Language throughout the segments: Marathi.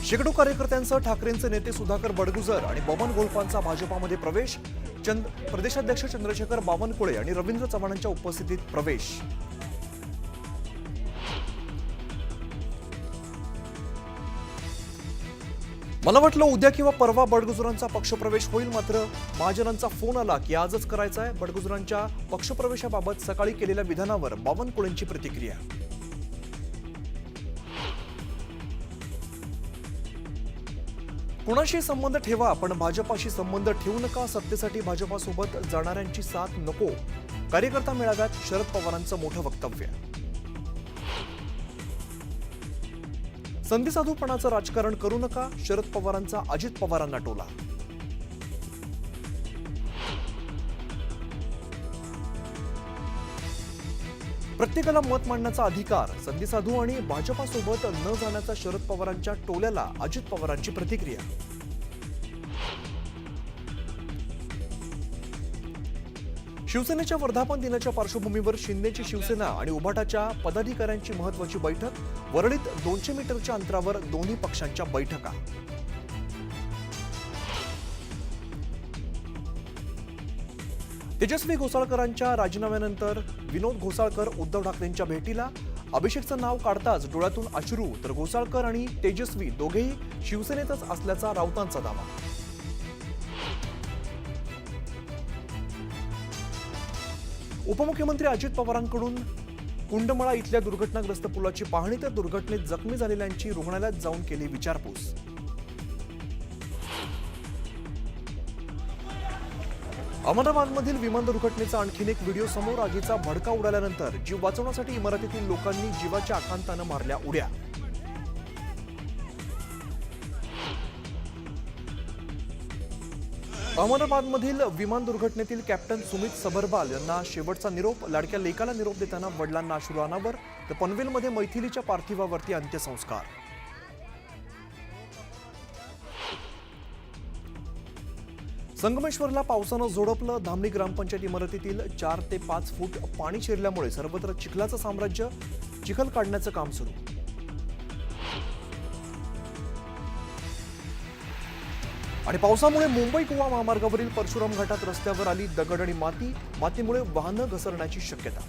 शेकडो कार्यकर्त्यांसह ठाकरेंचे नेते सुधाकर बडगुजर आणि बबन गोल्फांचा भाजपामध्ये प्रवेश. प्रदेशाध्यक्ष चंद्रशेखर बावनकुळे आणि रवींद्र चव्हाणांच्या उपस्थितीत प्रवेश. मला वाटलं उद्या किंवा परवा बडगुजरांचा पक्षप्रवेश होईल, मात्र महाजनांचा फोन आला की आजच करायचा आहे. बडगुजरांच्या पक्षप्रवेशाबाबत सकाळी केलेल्या विधानावर बावनकुळेंची प्रतिक्रिया. कुणाशी संबंध ठेवा पण भाजपाशी संबंध ठेवू नका. सत्तेसाठी भाजपासोबत जाणाऱ्यांची साथ नको. कार्यकर्ता मेळाव्यात शरद पवारांचं मोठं वक्तव्य. संधीसाधूपणाचं राजकारण करू नका. शरद पवारांचा अजित पवारांना टोला. प्रत्येकाला मत मांडण्याचा अधिकार. संधीसाधू आणि भाजपासोबत न जाण्याचा शरद पवारांच्या टोल्याला अजित पवारांची प्रतिक्रिया. शिवसेनेच्या वर्धापन दिनाच्या पार्श्वभूमीवर शिंदेची शिवसेना आणि उभाटाच्या पदाधिकाऱ्यांची महत्त्वाची बैठक. वरळीत 200 मीटरच्या अंतरावर दोन्ही पक्षांच्या बैठका. तेजस्वी घोसाळकरांच्या राजीनाम्यानंतर विनोद घोसाळकर उद्धव ठाकरेंच्या भेटीला. अभिषेकचं नाव काढताच डोळ्यातून अश्रू. तर घोसाळकर आणि तेजस्वी दोघेही शिवसेनेतच असल्याचा राऊतांचा दावा. उपमुख्यमंत्री अजित पवारांकडून कुंडमळा इथल्या दुर्घटनाग्रस्त पुलाची पाहणी. तर दुर्घटनेत जखमी झालेल्यांची रुग्णालयात जाऊन केली विचारपूस. अहमदाबादमधील विमान दुर्घटनेचा आणखीन एक व्हिडिओ समोर. आगीचा भडका उडाल्यानंतर जीव वाचवण्यासाठी इमारतीतील लोकांनी जीवाच्या आकांतानं मारल्या उड्या. अहमदाबादमधील विमान दुर्घटनेतील कॅप्टन सुमित सबरवाल यांना शेवटचा निरोप. लाडक्या लेकाला निरोप देताना वडिलांना अश्रू अनावर. तर पनवेलमध्ये मैथिलीच्या पार्थिवावरती अंत्यसंस्कार. संगमेश्वरला पावसानं झोडपलं. धामणी ग्रामपंचायत इमारतीतील 4 ते 5 फूट पाणी शिरल्यामुळे सर्वत्र चिखलाचं साम्राज्य. चिखल काढण्याचं काम सुरू. आणि पावसामुळे मुंबई गोवा महामार्गावरील परशुराम घाटात रस्त्यावर आली दगड आणि माती. मातीमुळे वाहनं घसरण्याची शक्यता.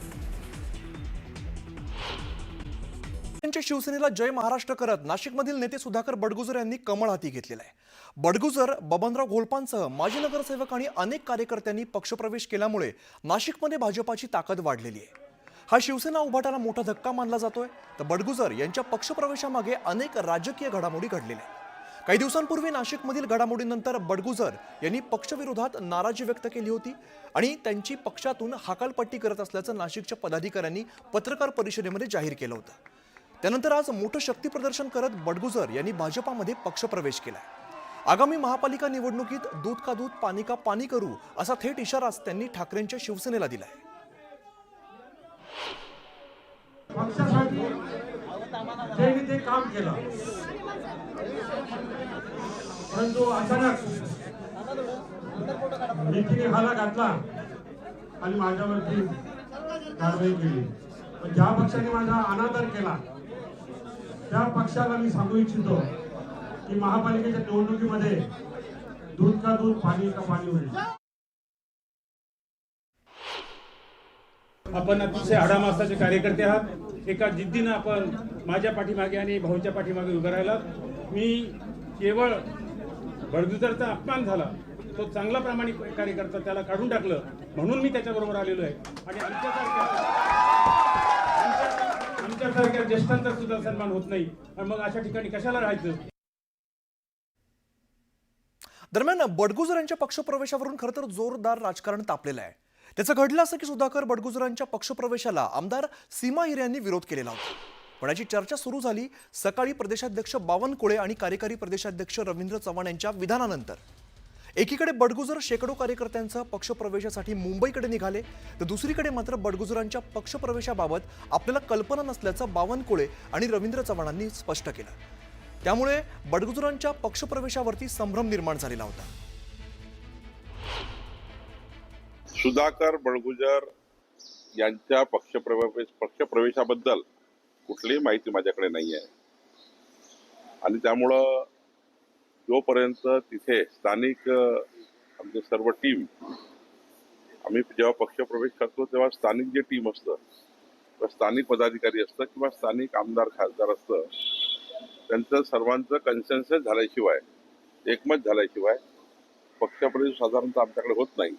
शिवसेनेला जय महाराष्ट्र करत नाशिकमधील नेते सुधाकर बडगुजर यांनी कमळ हाती घेतलेला आहे. बडगुजर, बबनराव घोलपांसह माजी नगरसेवक आणि अनेक कार्यकर्त्यांनी पक्षप्रवेश केल्यामुळे नाशिकमध्ये भाजपाची ताकद वाढलेली आहे. हा शिवसेना उभाटाला मोठा धक्का मानला जातोय. तर बडगुजर यांच्या पक्षप्रवेशामागे अनेक राजकीय घडामोडी घडलेल्या आहेत. काही दिवसांपूर्वी नाशिकमधील घडामोडीनंतर बडगुजर यांनी पक्षविरोधात नाराजी व्यक्त केली होती आणि त्यांची पक्षातून हकालपट्टी करत असल्याचं नाशिकच्या पदाधिकाऱ्यांनी पत्रकार परिषदेमध्ये जाहीर केलं होतं. त्यानंतर आज मोठं शक्ती प्रदर्शन करत बडगुजर यांनी भाजपामध्ये पक्षप्रवेश केलाय. आगामी महापालिका निवडणुकीत दूध का दूध पाणी का पाणी करू असा थेट इशाराच त्यांनी ठाकरेंच्या शिवसेनेला दिलाय. पक्षासाठी ज्यांनी ते काम केलं, परंतु अचानक नीतीने हाला घातला आणि माझ्यावरती कारवाई केली. पण ज्या पक्षाने माझा अनादर केला त्या पक्षाला मी सांगू इच्छितो की महापालिकेच्या निवडणुकीमध्ये दूध का दूध पाणी का पाणी होईल. आपण अतिशय आडामासाचे कार्यकर्ते आहात. एका जिद्दीनं आपण माझ्या पाठीमागे आणि भाऊच्या पाठीमागे उभं राहिला. मी केवळ बडगुजरचा अपमान झाला, तो चांगला प्रामाणिक कार्यकर्ता, त्याला काढून टाकलं म्हणून मी त्याच्याबरोबर आलेलो आहे. आणि आमच्यासारख्या ज्येष्ठांचा सुद्धा सन्मान होत नाही. आणि मग अशा ठिकाणी कशाला राहायचं. दरम्यान बडगुजर यांच्या पक्षप्रवेशावरून खरं तर जोरदार राजकारण तापलेलं आहे. त्याचं घडलं असं की सुधाकर बडगुजरांच्या पक्षप्रवेशाला आमदार सीमा हिरे यांनी विरोध केलेला होता. पण याची चर्चा सुरू झाली सकाळी प्रदेशाध्यक्ष बावनकुळे आणि कार्यकारी प्रदेशाध्यक्ष रवींद्र चव्हाण यांच्या विधानानंतर. एकीकडे बडगुजर शेकडो कार्यकर्त्यांसह पक्षप्रवेशासाठी मुंबईकडे निघाले, तर दुसरीकडे मात्र बडगुजरांच्या पक्षप्रवेशाबाबत आपल्याला कल्पना नसल्याचं बावनकुळे आणि रवींद्र चव्हाणांनी स्पष्ट केलं. त्यामुळे बडगुजरांच्या पक्षप्रवेशावरती संभ्रम निर्माण झालेला होता. सुधाकर बडगुजर यांच्या पक्षप्रवेशाबद्दल कुठलीही माहिती माझ्याकडे नाही आहे. आणि त्यामुळं जोपर्यंत तिथे स्थानिक आमचे सर्व टीम, आम्ही जेव्हा पक्षप्रवेश करतो तेव्हा स्थानिक जे टीम असतं किंवा स्थानिक पदाधिकारी असतं किंवा स्थानिक आमदार खासदार असतं, त्यांचं सर्वांचं कन्सेन्सस झाल्याशिवाय, एकमत झाल्याशिवाय पक्षप्रवेश साधारणतः आमच्याकडे होत नाही.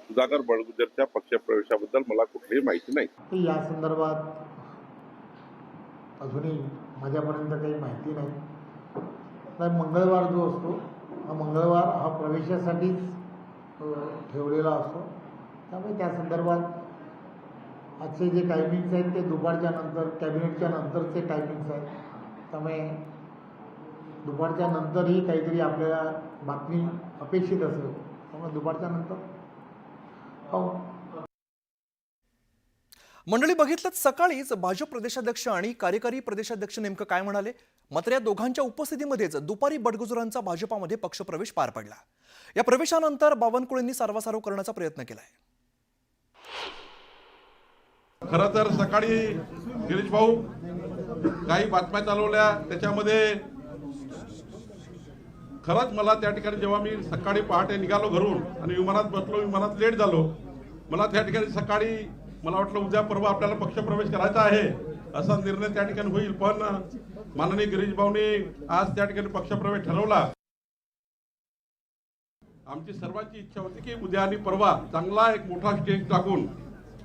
सुधाकर बडगुजरच्या पक्षप्रवेशाबद्दल मला कुठलीही माहिती नाही. या संदर्भात अजूनही माझ्यापर्यंत काही माहिती नाही. तर मंगळवार जो असतो हा मंगळवार हा प्रवेशासाठीच ठेवलेला असतो. त्यामुळे त्या संदर्भात आजचे जे टायमिंग्स आहेत ते दुपारच्या नंतर, कॅबिनेटच्या नंतरचे टायमिंग्स आहेत. त्यामुळे दुपारच्या नंतरही काहीतरी आपल्याला बातमी अपेक्षित असेल. त्यामुळे दुपारच्या नंतर मंडळी, बघितलं सकाळीच भाजप प्रदेशाध्यक्ष आणि कार्यकारी प्रदेशाध्यक्ष नेमकं काय म्हणाले. मात्र या दोघांच्या उपस्थितीमध्येच दुपारी बडगुजरांचा भाजपामध्ये पक्षप्रवेश पार पडला. या प्रवेशानंतर बावनकुळेंनी सारवासारव करण्याचा प्रयत्न केलाय. खरं तर सकाळी गिरीश भाऊ काही बातम्या चालवल्या, त्याच्यामध्ये खरंच मला त्या ठिकाणी जेव्हा मी सकाळी पहाटे निघालो घरून आणि विमानात बसलो, विमानात लेट झालो, मला त्या ठिकाणी सकाळी मला वाटलं उद्या परवा आपल्याला पक्षप्रवेश करायचा आहे असा निर्णय त्या ठिकाणी होईल. पण माननीय गिरीश भाऊंनी आज त्या ठिकाणी पक्षप्रवेश ठरवला. आमची सर्वांची इच्छा होती की उद्या आणि परवा चांगला एक मोठा स्टेज टाकून,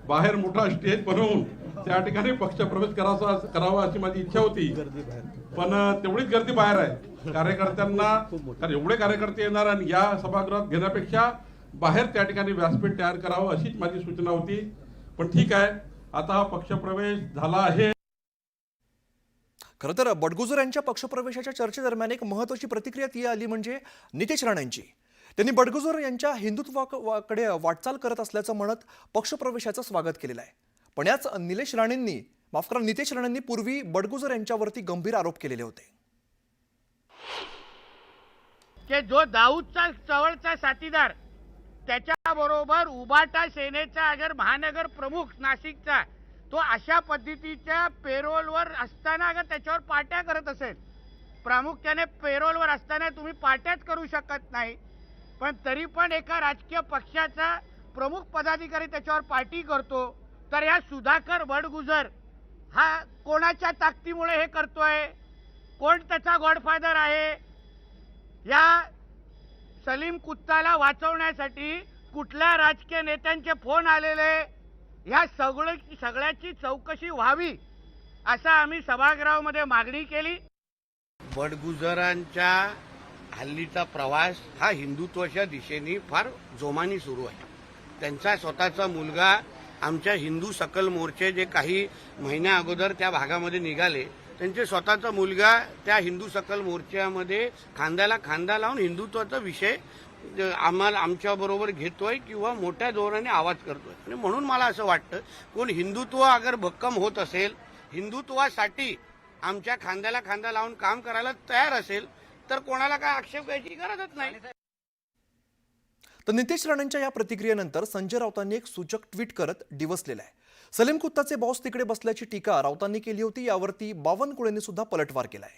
बाहेर मोठा स्टेज बनवून त्या ठिकाणी पक्षप्रवेश करावा अशी माझी इच्छा होती. पण तेवढीच गर्दी बाहेर आहे कार्यकर्त्यांना, कारण एवढे कार्यकर्ते येणार आणि या सभागृहात घेण्यापेक्षा बाहेर त्या ठिकाणी व्यासपीठ तयार करावं अशीच माझी सूचना होती. पण ठीक आहे, आता हा पक्षप्रवेश झाला आहे. खरं तर बडगुजर यांच्या पक्षप्रवेशाच्या चर्चेदरम्यान एक महत्त्वाची प्रतिक्रिया ती आली म्हणजे नितेश राणेंची. त्यांनी बडगुजर यांच्या हिंदुत्वाकडे वाटचाल करत असल्याचं म्हणत पक्षप्रवेशाचं स्वागत केलेलं आहे. पण याच नितेश राणेंनी पूर्वी बडगुजर यांच्यावरती गंभीर आरोप केलेले होते की जो दाऊदचा जवळचा साथीदार, त्याच्याबरोबर उबाटा सेनेचा अगर महानगर प्रमुख नाशिकचा, तो अशा पद्धतीच्या पेरोलवर असताना अगर त्याच्यावर पार्ट्या करत असेल, प्रामुख्याने पेरोलवर असताना तुम्ही पार्ट्याच करू शकत नाही, पण तरी पण एका राजकीय पक्षाचा प्रमुख पदाधिकारी त्याच्यावर पार्टी करतो, तर या सुधाकर बडगुजर हा कोणाच्या ताकदीमुळे हे करतोय? कोण त्याचा गॉडफादर आहे? या सलीम कुत्ताला वाचवण्यासाठी कुठल्या राजकीय नेत्यांचे फोन आलेले, ह्या सगळ्याची चौकशी व्हावी असं आम्ही सभागृहामध्ये मागणी केली. बडगुजरांच्या हल्लीचा प्रवास हा हिंदुत्वाच्या दिशेने फार जोमाने सुरू आहे. त्यांचा स्वतःचा मुलगा आमच्या हिंदू सकल मोर्चे जे काही महिन्या अगोदर त्या भागामध्ये निघाले, त्यांचे स्वतःचा मुलगा त्या हिंदू सकल मोर्चामध्ये खांद्याला खांदा लावून हिंदुत्वाचा विषय आमच्याबरोबर घेतोय किंवा मोठ्या जोराने आवाज करतोय. आणि म्हणून मला असं वाटतं, कोण हिंदुत्व अगर भक्कम होत असेल, हिंदुत्वासाठी आमच्या खांद्याला खांदा लावून काम करायला तयार असेल, तर कोणाला काय आक्षेप घ्यायची गरजच नाही. तर नितेश राणेंच्या या प्रतिक्रियेनंतर संजय राऊतांनी एक सूचक ट्विट करत डिवसलेलं आहे. सलीम कुत्ताचे बॉस तिकडे बसल्याची टीका राऊतांनी केली होती. यावरती बावनकुळेंनी सुद्धा पलटवार केलाय.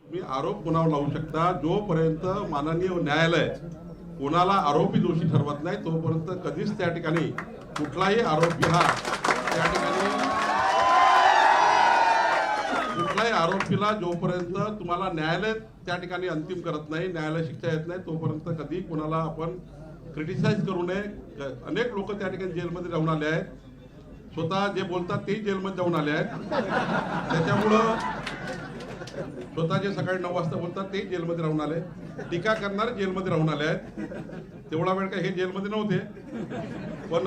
मी आरोप कोणावर लावू शकता, जोपर्यंत माननीय न्यायालय कोणाला आरोपी दोषी ठरवत नाही तोपर्यंत कधीच त्या ठिकाणी कुठलाही आरोपी हा त्या ठिकाणी कुठल्याही आरोपीला जोपर्यंत तुम्हाला न्यायालय त्या ठिकाणी अंतिम करत नाही, न्यायालय शिक्षा येत नाही, तोपर्यंत कधी कोणाला आपण क्रिटिसाइज करू नये. अनेक लोक त्या ठिकाणी जेलमध्ये जाऊन आले आहेत, स्वतः जे बोलतात तेही जेलमध्ये जाऊन आले आहेत. त्याच्यामुळं स्वतः जे सकाळी 9 वाजता बोलतात तेही जेलमध्ये राहून आले, टीका करणारे जेलमध्ये राहून आले आहेत. तेवढा वेळ काय हे जेलमध्ये नव्हते. पण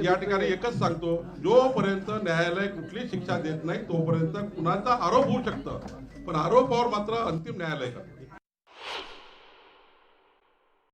या ठिकाणी एकच सांगतो, जोपर्यंत न्यायालय कुठली शिक्षा देत नाही तोपर्यंत कुणाचा आरोप होऊ शकतं, पण आरोपावर मात्र अंतिम न्यायालय करतं.